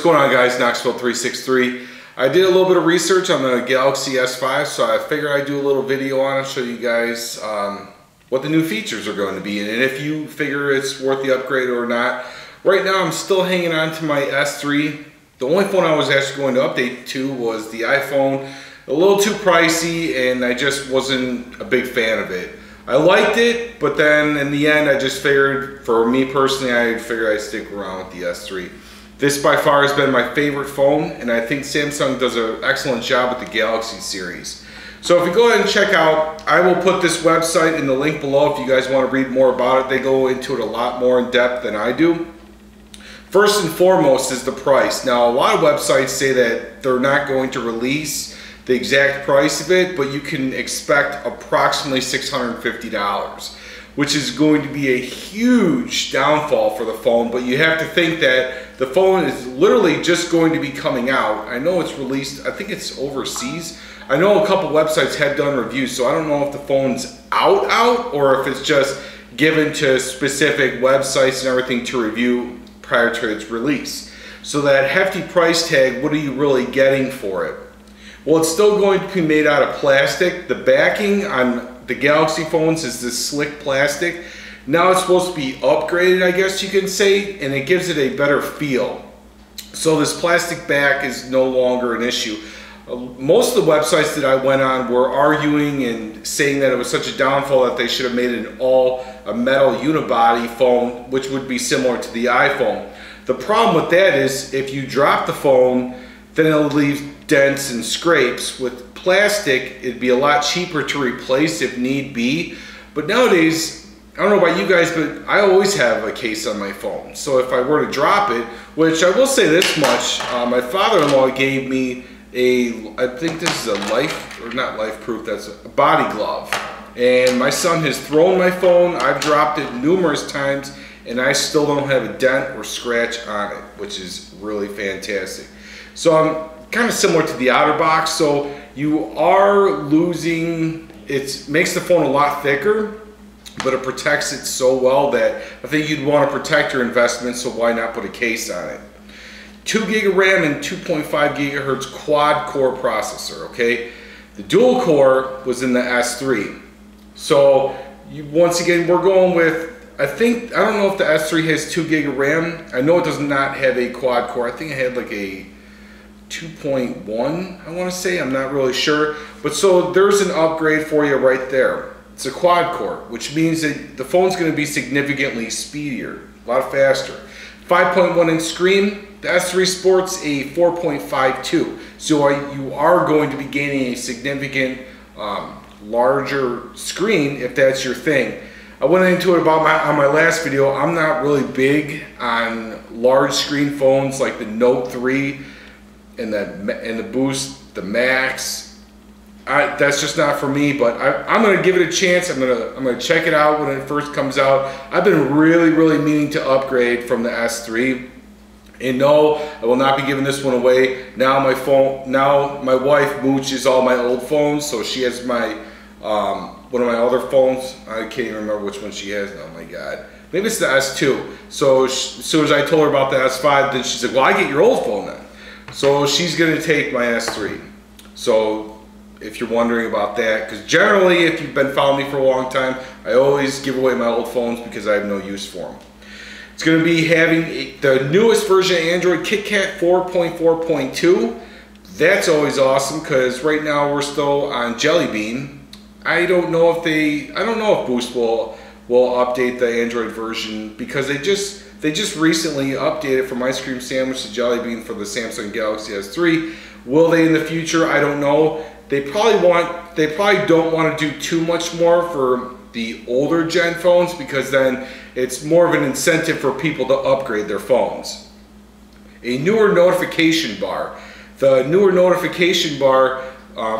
What's going on, guys? Knoxville363. I did a little bit of research on the Galaxy S5, so I figured I'd do a little video on it, show you guys what the new features are going to be, and if you figure it's worth the upgrade or not. Right now I'm still hanging on to my S3. The only phone I was actually going to update to was the iPhone. A little too pricey, and I just wasn't a big fan of it. I liked it, but then in the end I just figured, for me personally, I figured I'd stick around with the S3. This by far has been my favorite phone, and I think Samsung does an excellent job with the Galaxy series. So if you go ahead and check out, I will put this website in the link below if you guys want to read more about it. They go into it a lot more in depth than I do. First and foremost is the price. Now, a lot of websites say that they're not going to release the exact price of it, but you can expect approximately $650, which is going to be a huge downfall for the phone. But you have to think that the phone is literally just going to be coming out. I know it's released, I think it's overseas. I know a couple websites have done reviews, so I don't know if the phone's out or if it's just given to specific websites and everything to review prior to its release. So that hefty price tag, what are you really getting for it? Well, it's still going to be made out of plastic. The backing on the Galaxy phones is this slick plastic. Now it's supposed to be upgraded, I guess you can say, and it gives it a better feel. So this plastic back is no longer an issue. Most of the websites that I went on were arguing and saying that it was such a downfall that they should have made it a metal unibody phone, which would be similar to the iPhone. The problem with that is if you drop the phone, then it'll leave dents and scrapes. With plastic, it'd be a lot cheaper to replace if need be. But nowadays, I don't know about you guys, but I always have a case on my phone. So if I were to drop it, which I will say this much, my father-in-law gave me I think this is a not life proof, that's a body glove. And my son has thrown my phone, I've dropped it numerous times, and I still don't have a dent or scratch on it, which is really fantastic. So I'm kind of similar to the OtterBox, so you are losing, it makes the phone a lot thicker, but it protects it so well that I think you'd want to protect your investment, so why not put a case on it? 2 gig of RAM and 2.5 gigahertz quad core processor, okay? The dual core was in the S3. So once again, we're going with, I don't know if the S3 has 2 gig of RAM. I know it does not have a quad core. I think it had like a 2.1, I want to say, I'm not really sure. But so there's an upgrade for you right there. It's a quad core, which means that the phone's going to be significantly speedier, a lot faster. 5.1 inch screen. The S3 sports a 4.52, so you are going to be gaining a significant larger screen if that's your thing. I went into it on my last video. I'm not really big on large screen phones like the Note 3 and the Boost, the Max. That's just not for me, but I'm gonna give it a chance. I'm gonna check it out when it first comes out. I've been really meaning to upgrade from the S3. And no, I will not be giving this one away. Now my wife mooches all my old phones, so she has my one of my other phones. I can't even remember which one she has. Oh my God, maybe it's the S2. So as soon as I told her about the S5, then she's like, "Well, I get your old phone then." So she's gonna take my S3. So if you're wondering about that, because generally, if you've been following me for a long time, I always give away my old phones because I have no use for them. It's going to be having the newest version of Android, KitKat 4.4.2. That's always awesome because right now we're still on Jelly Bean. I don't know if Boost will update the Android version because they just recently updated from Ice Cream Sandwich to Jelly Bean for the Samsung Galaxy S3. Will they in the future? I don't know. They probably don't want to do too much more for the older gen phones because then it's more of an incentive for people to upgrade their phones. A newer notification bar. The newer notification bar,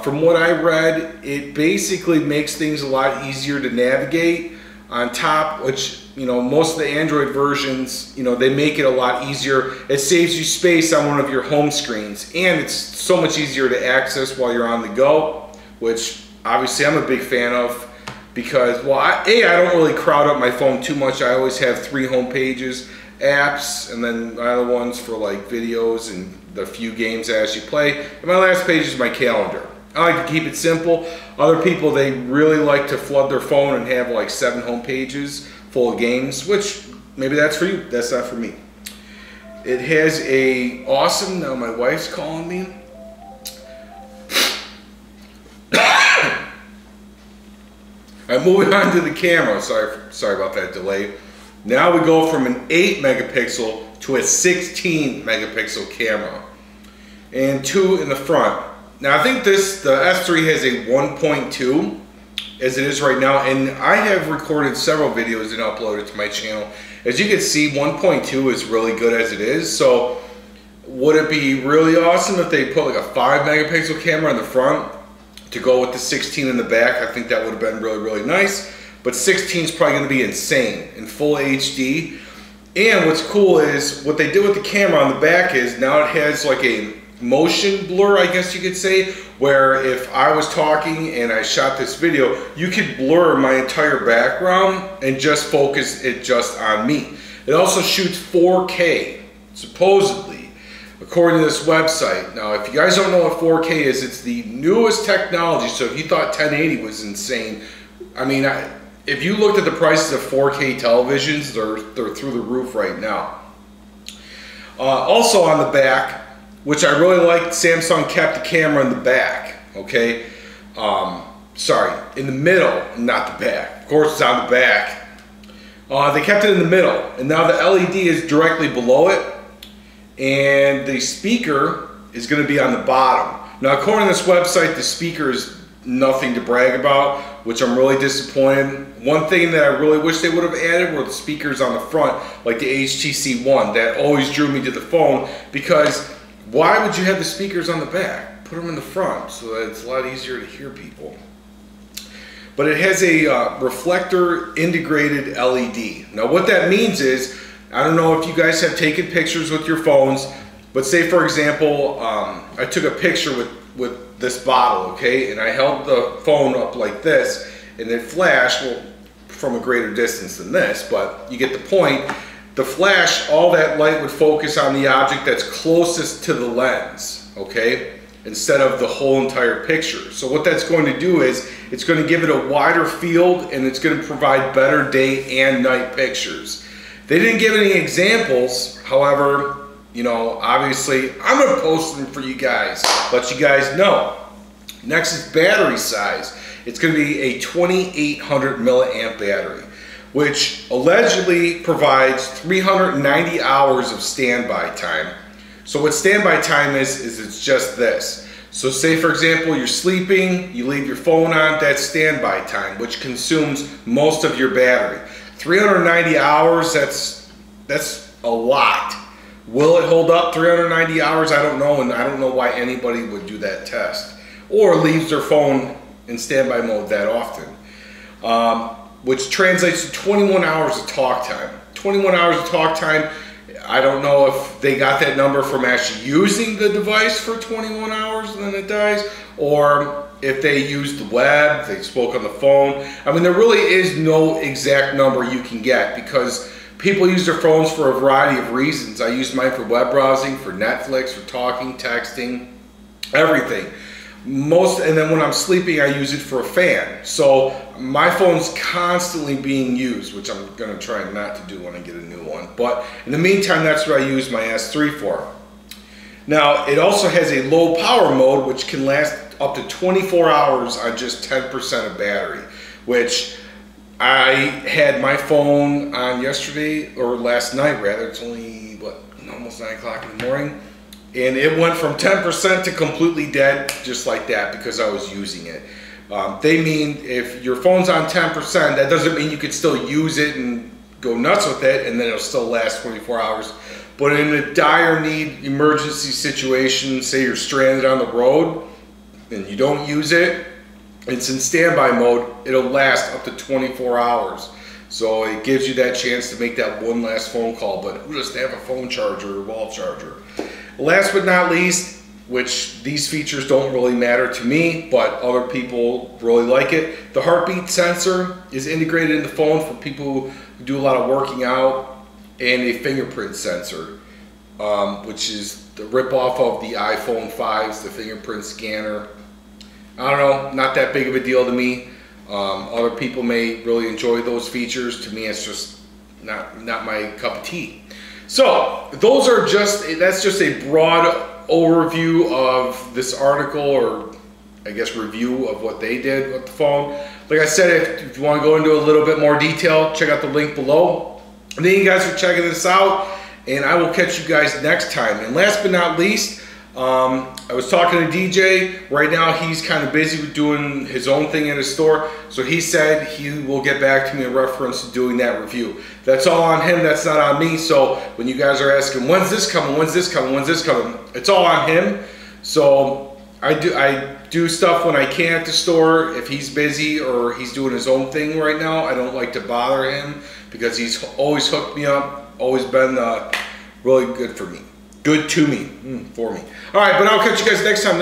from what I read, it basically makes things a lot easier to navigate on top, which, you know, most of the Android versions, you know, they make it a lot easier. It saves you space on one of your home screens, and it's so much easier to access while you're on the go, which obviously I'm a big fan of. Because, well, I don't really crowd up my phone too much. I always have 3 home pages, apps, and then my other ones for like videos and the few games I actually play. And my last page is my calendar. I like to keep it simple. Other people, they really like to flood their phone and have like 7 home pages full of games, which maybe that's for you. That's not for me. It has a awesome, now my wife's calling me. Alright, moving on to the camera. Sorry about that delay. Now we go from an 8 megapixel to a 16 megapixel camera. And 2 in the front. Now I think the S3 has a 1.2 as it is right now, and I have recorded several videos and uploaded to my channel. As you can see, 1.2 is really good as it is. So would it be really awesome if they put like a 5 megapixel camera in the front to go with the 16 in the back? I think that would have been really, really nice. But 16 is probably going to be insane in full HD. And what's cool is what they did with the camera on the back is now it has like a motion blur, I guess you could say, where if I was talking and I shot this video, you could blur my entire background and just focus it just on me. It also shoots 4K, supposedly, according to this website. Now, if you guys don't know what 4K is, it's the newest technology. So if you thought 1080 was insane, I mean, if you looked at the prices of 4K televisions, they're through the roof right now. Also on the back, which I really liked, Samsung kept the camera in the back, okay? Sorry, in the middle, not the back. Of course, it's on the back. They kept it in the middle, and now the LED is directly below it, and the speaker is going to be on the bottom. Now, according to this website, the speaker is nothing to brag about, which I'm really disappointed. One thing that I really wish they would have added were the speakers on the front, like the HTC One. That always drew me to the phone, because why would you have the speakers on the back? Put them in the front so that it's a lot easier to hear people. But it has a Reflector Integrated LED. Now what that means is, I don't know if you guys have taken pictures with your phones, but say for example, I took a picture with this bottle, okay? And I held the phone up like this, and it flashed, well, from a greater distance than this, but you get the point. The flash, all that light would focus on the object that's closest to the lens, okay? Instead of the whole entire picture. So what that's going to do is, it's going to give it a wider field, and it's going to provide better day and night pictures. They didn't give any examples, however, you know, obviously, I'm going to post them for you guys, let you guys know. Next is battery size. It's going to be a 2800 milliamp battery, which allegedly provides 390 hours of standby time. So what standby time is it's just this. So say for example, you're sleeping, you leave your phone on, that's standby time, which consumes most of your battery. 390 hours, that's a lot. Will it hold up 390 hours? I don't know, and I don't know why anybody would do that test or leaves their phone in standby mode that often. Which translates to 21 hours of talk time. 21 hours of talk time, I don't know if they got that number from actually using the device for 21 hours and then it dies, or if they used the web, they spoke on the phone. I mean, there really is no exact number you can get because people use their phones for a variety of reasons. I use mine for web browsing, for Netflix, for talking, texting, everything. And then when I'm sleeping, I use it for a fan. So my phone's constantly being used, which I'm gonna try not to do when I get a new one. But in the meantime, that's what I use my S3 for. Now, it also has a low power mode, which can last up to 24 hours on just 10% of battery, which I had my phone on yesterday, or last night rather. It's only, what, almost 9 o'clock in the morning. And it went from 10% to completely dead, just like that, because I was using it. They mean if your phone's on 10%, that doesn't mean you could still use it and go nuts with it, and then it'll still last 24 hours. But in a dire need emergency situation, say you're stranded on the road and you don't use it, it's in standby mode, it'll last up to 24 hours. So it gives you that chance to make that one last phone call, but who doesn't have a phone charger or wall charger? Last but not least, which these features don't really matter to me, but other people really like it, the heartbeat sensor is integrated in the phone for people who do a lot of working out and a fingerprint sensor, which is the ripoff of the iPhone 5s, the fingerprint scanner. I don't know, not that big of a deal to me. Other people may really enjoy those features. To me, it's just not my cup of tea. So those are that's just a broad overview of this article, or I guess review of what they did with the phone. Like I said, if you want to go into a little bit more detail, check out the link below. And then you guys are checking this out, and I will catch you guys next time. And last but not least, I was talking to DJ. Right now he's kind of busy with doing his own thing in his store, so he said he will get back to me in reference to doing that review. That's all on him, that's not on me. So when you guys are asking, when's this coming, when's this coming, when's this coming, it's all on him. So I do stuff when I can at the store. If he's busy or he's doing his own thing right now, I don't like to bother him, because he's always hooked me up, always been really good for me. Good to me, for me. All right, but I'll catch you guys next time.